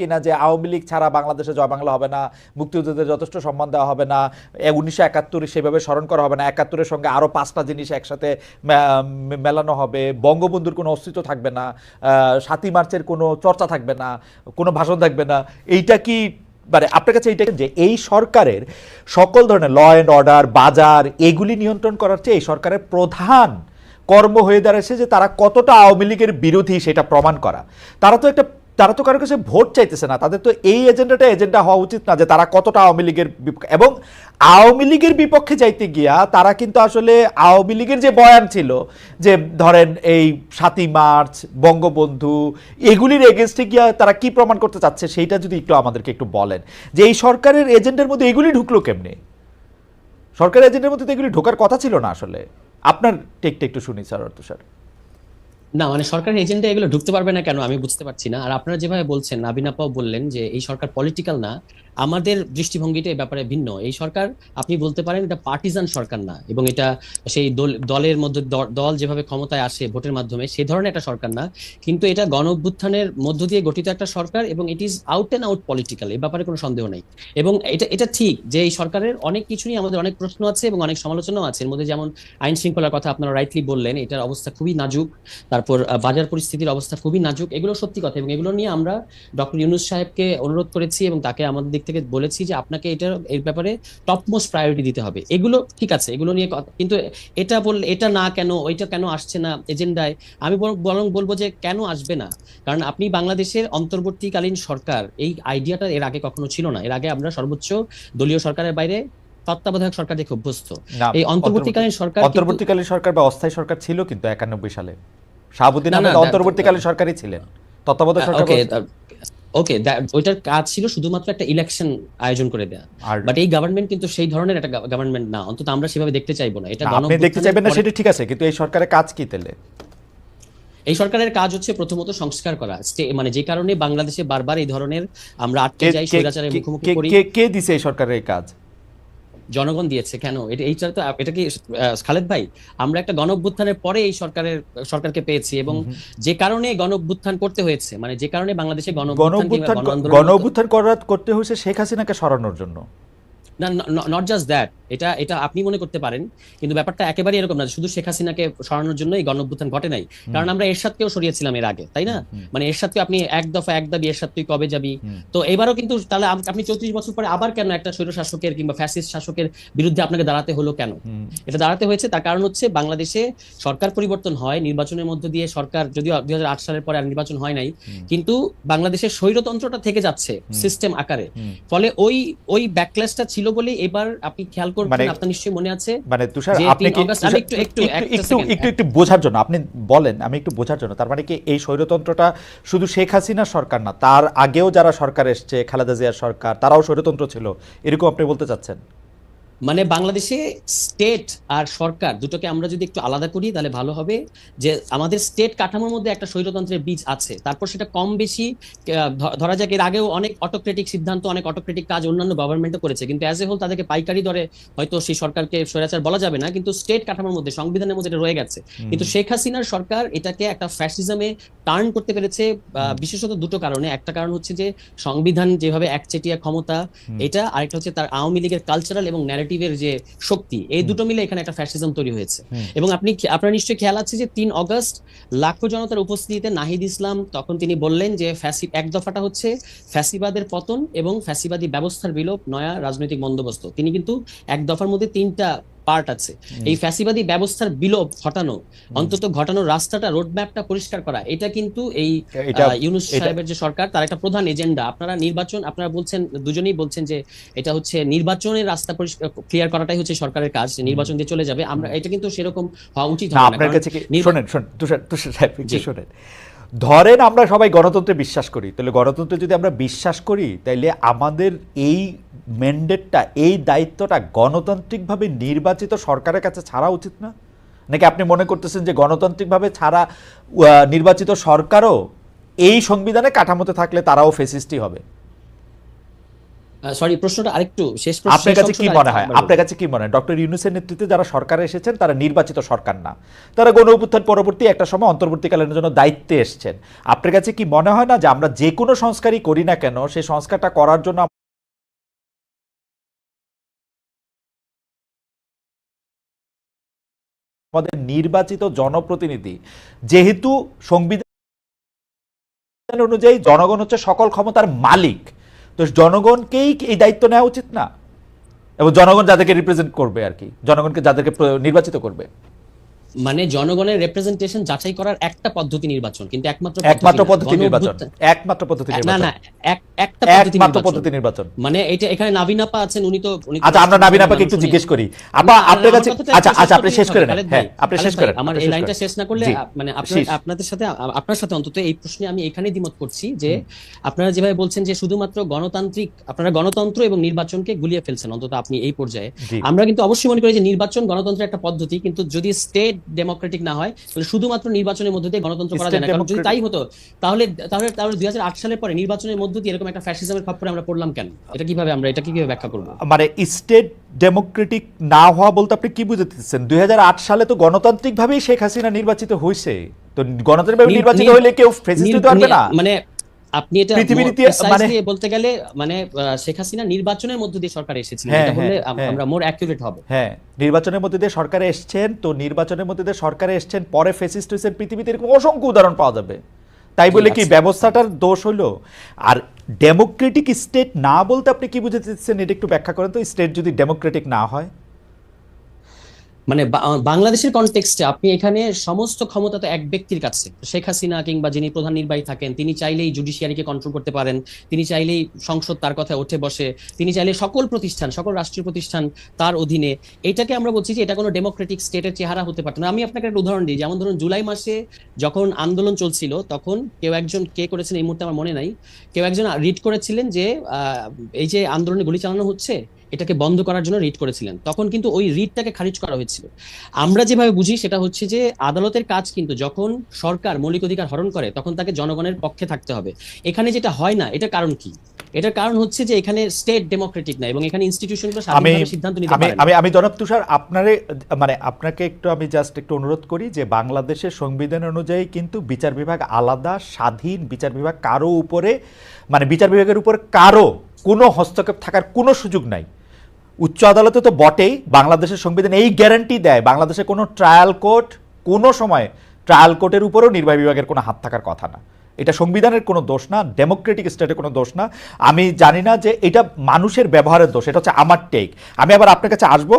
কিনা যে আওয়ামী লীগ ছাড়া বাংলাদেশে জয় বাংলা হবে না, মুক্তিযুদ্ধদের যথেষ্ট সম্মান দেওয়া হবে না, 1971 সেভাবে স্মরণ করা হবে না, 71-এর সঙ্গে আরও 5টা জিনিস একসাথে মেলানো হবে, বঙ্গবন্ধুর কোনো অস্তিত্ব থাকবে না, 7ই মার্চের কোনো চর্চা থাকবে না, কোনো ভাষণ থাকবে না। এইটা কি মানে আপনার কাছে এইটা যে এই সরকারের সকল ধরনের ল অ্যান্ড অর্ডার, বাজার এগুলি নিয়ন্ত্রণ করার চেয়ে এই সরকারের প্রধান কর্ম হয়ে দাঁড়াচ্ছে যে তারা কতটা আওয়ামী লীগের বিরোধী সেটা প্রমাণ করা। তারা তো কারোর কাছে ভোট চাইতেছে না, তাদের তো এই এজেন্ডা হওয়া উচিত না যে তারা কতটা আওয়ামী লীগের এবং আওয়ামী লীগের বিপক্ষে যাইতে গিয়া তারা কিন্তু আসলে আওয়ামী লীগের যে বয়ান ছিল যে ধরেন এই 7ই মার্চ, বঙ্গবন্ধু, এগুলির এগেনস্টে গিয়া তারা কি প্রমাণ করতে চাচ্ছে সেইটা যদি একটু আমাদেরকে একটু বলেন যে এই সরকারের এজেন্ডার মধ্যে এগুলি ঢুকলো কেমনে? সরকারের এজেন্ডার মধ্যে তো এগুলি ঢোকার কথা ছিল না আসলে। আপনার টেকটা একটু শুনি স্যার অর্থ স্যার। না মানে সরকারের এজেন্ডা এগুলো ঢুকতে পারবে না কেন আমি বুঝতে পারছি না। আর আপনারা যেভাবে বলছেন, নাবিন আপাও বললেন যে এই সরকার পলিটিক্যাল না, আমাদের দৃষ্টিভঙ্গিটা এই ব্যাপারে ভিন্ন। এই সরকার আপনি বলতে পারেন এটা পার্টিজান সরকার না, এবং এটা সেই দলের মধ্যে দল যেভাবে ক্ষমতায় আসে ভোটের মাধ্যমে সেই ধরনের একটা সরকার না, কিন্তু এটা গণ অভ্যুত্থানের মধ্য দিয়ে গঠিত একটা সরকার, এবং it is out and out political, এই ব্যাপারে কোনো সন্দেহ নেই। এবং এটা এটা ঠিক যে এই সরকারের অনেক কিছু নিয়ে আমাদের অনেক প্রশ্ন আছে এবং অনেক সমালোচনাও আছে। এর মধ্যে যেমন আইন শৃঙ্খলার কথা আপনারা রাইটলি বললেন, এটার অবস্থা খুবই নাজুক। তারপর বাজার পরিস্থিতির অবস্থা খুবই নাজুক, এগুলো সত্যি কথা, এবং এগুলো নিয়ে আমরা ডক্টর ইউনূস সাহেবকে অনুরোধ করেছি এবং তাকে আমাদের দিক থেকে বলেছি যে আপনাকে এটার এর ব্যাপারে টপ মোস্ট প্রায়োরিটি দিতে হবে। এগুলো ঠিক আছে, এগুলো নিয়ে কিন্তু এটা বললে এটা না কেন, ওইটা কেন আসছে না এজেন্ডায়, আমি বরং বলবো যে কেন আসবে না। কারণ আপনি বাংলাদেশের অন্তর্বর্তীকালীন সরকার, এই আইডিয়াটা এর আগে কখনো ছিল না। এর আগে আমরা সর্বোচ্চ দলীয় সরকারের বাইরে তত্ত্বাবধায়ক সরকার দেখে অভ্যস্ত। এই অন্তর্বর্তীকালীন সরকার বা অস্থায়ী সরকার ছিল কিন্তু 91 সালে শাহাবুদ্দিন আহমেদ অন্তর্বর্তীকালীন সরকারই ছিলেন, তত্ত্বাবধায়ক সরকার। ওকে, ওইটার কাজ ছিল শুধুমাত্র একটা ইলেকশন আয়োজন করে দেয়া, বাট এই গভর্নমেন্ট কিন্তু সেই ধরনের একটা গভর্নমেন্ট না, অন্তত আমরা সেভাবে দেখতে চাইবো না। এটা আপনি দেখতে চাইবেন না সেটা ঠিক আছে, কিন্তু এই সরকারের কাজ কি তাহলে? এই সরকারের কাজ হচ্ছে প্রথমত সংস্কার করা, মানে যে কারণে বাংলাদেশে বারবার এই ধরনের আমরা আটকে যাই, স্বৈরাচারের মুখোমুখি করি। কে দিছে এই সরকারের এই কাজ? জনগণ দিয়েছে। কেন এইটা তো এটা কি খালেদ ভাই, আমরা একটা গণ অভ্যুত্থানের পরে এই সরকারকে পেয়েছি, এবং যে কারণে গণ অভ্যুত্থান করতে হয়েছে, মানে যে কারণে বাংলাদেশে গণ অভ্যুত্থান করতে হয়েছে শেখ হাসিনাকে সরানোর জন্য। না, নট জাস্ট দ্যাট, এটা এটা আপনি মনে করতে পারেন, কিন্তু ব্যাপারটা একেবারে এরকম না শুধু শেখ হাসিনাকে সরানোর জন্য এই গণঅভ্যুত্থান ঘটে নাই। কারণ আমরা এরশাদকেও সরিয়েছিলাম এর আগে, তাই না? মানে এরশাদকে আপনি এক দফা এক দাবি, এরশাদ তুই কবে যাবি। তো এবারও কিন্তু তাহলে আপনি 34 বছর পরে আবার কেন একটা স্বৈর শাসকের কিংবা ফ্যাসিস্ট শাসকের বিরুদ্ধে আপনাকে দাঁড়াতে হলো কেন? এটা দাঁড়াতে হয়েছে তার কারণ হচ্ছে বাংলাদেশে সরকার পরিবর্তন হয়, নির্বাচনের মধ্য দিয়ে সরকার, যদিও 2008 সালের পরে আর নির্বাচন হয় নাই, কিন্তু বাংলাদেশের স্বৈরতন্ত্রটা থেকে যাচ্ছে সিস্টেম আকারে। ফলে ওই ব্যাকল্যাশটা ছিল বলে এবার আপনি খেয়াল করবেন, আপনার নিশ্চয়ই মনে আছে। মানে তুষার, আপনি কি একটু বোঝার জন্য আপনি বলেন, আমি একটু বোঝার জন্য, তার মানে কি এই স্বৈরতন্ত্রটা শুধু শেখ হাসিনার সরকার না, তার আগেও যারা সরকার এসছে, খালেদা জিয়ার সরকার, তারাও স্বৈরতন্ত্র ছিল, এরকম আপনি বলতে চাচ্ছেন? মানে বাংলাদেশে স্টেট আর সরকার দুটোকে আমরা যদি একটু আলাদা করি তাহলে ভালো হবে। যে আমাদের স্টেট কাঠামোর মধ্যে একটা স্বৈরতন্ত্রের বীজ আছে, তারপর সেটা কম বেশি ধরা যাক এর আগেও অনেক অটোক্রেটিক সিদ্ধান্ত, অনেক অটোক্রেটিক কাজ অন্যান্য গভর্নমেন্টও করেছে, কিন্তু অ্যাজ এ হোল তাদেরকে পাইকারি দরে হয়তো সেই সরকারকে স্বৈরাচার বলা যাবে না, কিন্তু স্টেট কাঠামোর মধ্যে, সংবিধানের মধ্যে এটা রয়ে গেছে। কিন্তু শেখ হাসিনার সরকার এটাকে একটা ফ্যাসিজমে টার্ন করতে পেরেছে বিশেষত দুটো কারণে। একটা কারণ হচ্ছে যে সংবিধান যেভাবে একচেটিয়া ক্ষমতা, এটা আরেকটা হচ্ছে তার আওয়ামী লীগের কালচারাল এবং ন্যারেটিভের যে শক্তি, এই দুটো মিলে এখানে একটা ফ্যাসিজম তৈরি হয়েছে। এবং আপনার নিশ্চয়ই খেয়াল আছে যে 3 আগস্ট লাখো জনতার উপস্থিতিতে নাহিদ ইসলাম তখন তিনি বললেন যে এক দফাটা হচ্ছে ফ্যাসিবাদের পতন এবং ফ্যাসিবাদী ব্যবস্থার বিলোপ, নয়া রাজনৈতিক বন্দোবস্ত। তিনি কিন্তু এক দফার মধ্যে 3টা পার্ট আছে। এই ফ্যাসিবাদী ব্যবস্থার বিলোপ ঘটানো, অন্তত ঘটানোর রাস্তাটা, রোডম্যাপটা পরিষ্কার করা, এটা কিন্তু এই ইউনূস সাহেবের যে সরকার তার একটা প্রধান এজেন্ডা। আপনারা বলছেন, দুজনেই বলছেন যে এটা হচ্ছে নির্বাচনের রাস্তা ক্লিয়ার করাটাই হচ্ছে সরকারের কাজ, নির্বাচন দিয়ে চলে যাবে। আমরা এটা কিন্তু সেরকম হওয়া উচিত হবে না। আপনার কাছে কি শুনেন তুষার সাহেব একটু শুনেন, ধরেন আমরা সবাই গণতন্ত্রে বিশ্বাস করি, তাহলে গণতন্ত্রে যদি আমরা বিশ্বাস করি তাইলে আমাদের এই ম্যান্ডেটটা, এই দায়িত্বটা গণতান্ত্রিকভাবে নির্বাচিত সরকারের কাছে ছাড়া উচিত না? নাকি আপনি মনে করতেছেন যে গণতান্ত্রিকভাবে ছাড়া নির্বাচিত সরকারও এই সংবিধানে কাঠামোতে থাকলে তারাও ফ্যাসিস্টই হবে? সরি, প্রশ্নটা আরেকটু আপনার কাছে কি অংশটা মনে হয়, আরেকবার আপনার বলুন। কাছে কি মনে হয় ডক্টর ইউনূসের নেতৃত্বে যারা সরকারে এসেছেন তারা নির্বাচিত সরকার না, তারা গণ অভ্যুত্থান পরবর্তী একটা সময় অন্তর্বর্তীকালীনের জন্য দায়িত্বে এসেছেন। আপনার কাছে কি মনে হয় না যে আমরা যে কোনো সংস্কারই করি না কেন সেই সংস্কারটা করার জন্য আমাদের নির্বাচিত জনপ্রতিনিধি, যেহেতু সংবিধান অনুযায়ী জনগণ হচ্ছে সকল ক্ষমতার মালিক, তো জনগণকেই এই দায়িত্ব নেওয়া উচিত না? এবং জনগণ যাদেরকে রিপ্রেজেন্ট করবে আর কি, জনগণকে যাদেরকে নির্বাচিত করবে, মানে জনগণের রিপ্রেজেন্টেশন যাচাই করার একটা পদ্ধতি নির্বাচন, কিন্তু একমাত্র একমাত্র না। পদ্ধতি গণ নির্বাচন, অভ্যুত্থান- একমাত্র পদ্ধতি না নির্বাচন, না, একটা পদ্ধতি একমাত্র নির্বাচন। পদ্ধতি নির্বাচন। মানে এটা এখানে নাভিন আপা আছেন, উনি তো আচ্ছা, আমরা নাবিন আপাকে একটু জিজ্ঞেস করি। আপা আপনার কাছে, আচ্ছা আচ্ছা আপনি শেষ করে নেন, হ্যাঁ আপনি শেষ করেন। আমার এই লাইনটা শেষ না করলে জি, মানে শেষ। আপনাদের সাথে আপনার সাথে অন্তত এই প্রশ্নে আমি এখানে দ্বিমত করছি যে আপনারা যেভাবে বলছেন যে শুধুমাত্র গণতান্ত্রিক, আপনারা গণতন্ত্র এবং নির্বাচনকে গুলিয়ে ফেলছেন অন্তত আপনি এই পর্যায়ে। জি। আমরা কিন্তু অবশ্যই মনে করি যে নির্বাচন গণতন্ত্রের একটা পদ্ধতি, কিন্তু যদি স্টেট ডেমোক্রেটিক না হয় তাহলে শুধুমাত্র নির্বাচনের মধ্যে দিয়ে গণতন্ত্র করা যায় না। State কারণ যদি democratic- তাই হতো তাহলে তাহলে তাহলে 2008 সালের পরে নির্বাচনের মধ্য দিয়ে এরকম একটা ফ্যাসিজমের খপ্পরে আমরা পড়লাম কেন? এটা কিভাবে আমরা এটা কিভাবে ব্যাখ্যা করব? মানে স্টেট ডেমোক্রেটিক না হওয়া বলতে আপনি কি বুঝাতেছেন? 2008 সালে তো গণতান্ত্রিক ভাবেই শেখ হাসিনা নির্বাচিত হয়েছে, তো গণতান্ত্রিকভাবে নির্বাচিত হলে কেউ ফ্যাসিস্ট হতে পারবে না? মানে আপনি এটা পৃথিবীর মানে বলতে গেলে মানে শেখ হাসিনা নির্বাচনের মধ্য দিয়ে সরকার এসেছিল, হ্যাঁ, এটা বললে হ্যাঁ, আমরা মোর অ্যাকুরেট হবে। হ্যাঁ, নির্বাচনের মধ্যে দিয়ে সরকারে এসছেন, তো নির্বাচনের মধ্যে দিয়ে সরকারে এসছেন, পরে ফ্যাসিস্ট হয়েছেন, পৃথিবীতে এরকম অসংখ্য উদাহরণ পাওয়া যাবে। তাই বলে কি আচ্ছা। ব্যবস্থাটার দোষ হলো? আর ডেমোক্রেটিক স্টেট না বলতে আপনি কি বুঝাতে চাচ্ছেন, এটা একটু ব্যাখ্যা করেন তো। স্টেট যদি ডেমোক্রেটিক না হয়, মানে বাংলাদেশের কনটেক্সটে আপনি এখানে সমস্ত ক্ষমতা তো এক ব্যক্তির কাছে। শেখ হাসিনা কিংবা যিনি প্রধান নির্বাহী থাকেন তিনি চাইলেই জুডিশিয়ারিকে কন্ট্রোল করতে পারেন, তিনি চাইলেই সংসদ তার কথায় উঠে বসে, তিনি চাইলে সকল প্রতিষ্ঠান, সকল রাষ্ট্রীয় প্রতিষ্ঠান তার অধীনে। এটাকে আমরা বলছি যে এটা কোনো ডেমোক্রেটিক স্টেটের চেহারা হতে পারত না। আমি আপনাকে একটা উদাহরণ দিই, যেমন ধরুন জুলাই মাসে যখন আন্দোলন চলছিল তখন কেউ একজন, কে করেছেন এই মুহূর্তে আমার মনে নাই, কেউ একজন রিট করেছিলেন যে এই যে আন্দোলনে গুলি চালানো হচ্ছে এটাকে বন্ধ করার জন্য রিট করেছিলেন। তখন কিন্তু ওই রিটটাকে খারিজ করা হয়েছিল। আমরা যেভাবে বুঝি সেটা হচ্ছে যে আদালতের কাজ কিন্তু যখন সরকার মৌলিক অধিকার হরণ করে তখন তাকে জনগণের পক্ষে থাকতে হবে। এখানে যেটা হয় না, এটার কারণ কি? এটার কারণ হচ্ছে যে এখানে স্টেট ডেমোক্রেটিক না এবং এখানে ইনস্টিটিউশনগুলো আমি স্বাধীনভাবে সিদ্ধান্ত নিতে আমি পারে না। আমি আমি জনাব তুষার আপনারে, মানে আপনাকে একটু আমি জাস্ট একটু অনুরোধ করি যে বাংলাদেশের সংবিধান অনুযায়ী কিন্তু বিচার বিভাগ আলাদা, স্বাধীন বিচার বিভাগ, কারো উপরে মানে বিচার বিভাগের উপর কারো কোনো হস্তক্ষেপ থাকার কোনো সুযোগ নাই। উচ্চ আদালতে তো বটেই, বাংলাদেশের সংবিধান এই গ্যারান্টি দেয় বাংলাদেশে কোনো ট্রায়াল কোর্ট, কোনো সময় ট্রায়াল কোর্টের উপরেও নির্বাহী বিভাগের কোনো হাত থাকার কথা না। এটা সংবিধানের কোনো দোষ না, ডেমোক্রেটিক স্টেটের কোনো দোষ না। আমি জানি না যে এটা মানুষের ব্যবহারের দোষ, এটা হচ্ছে আমার টেক। আমি আবার আপনার কাছে আসবো।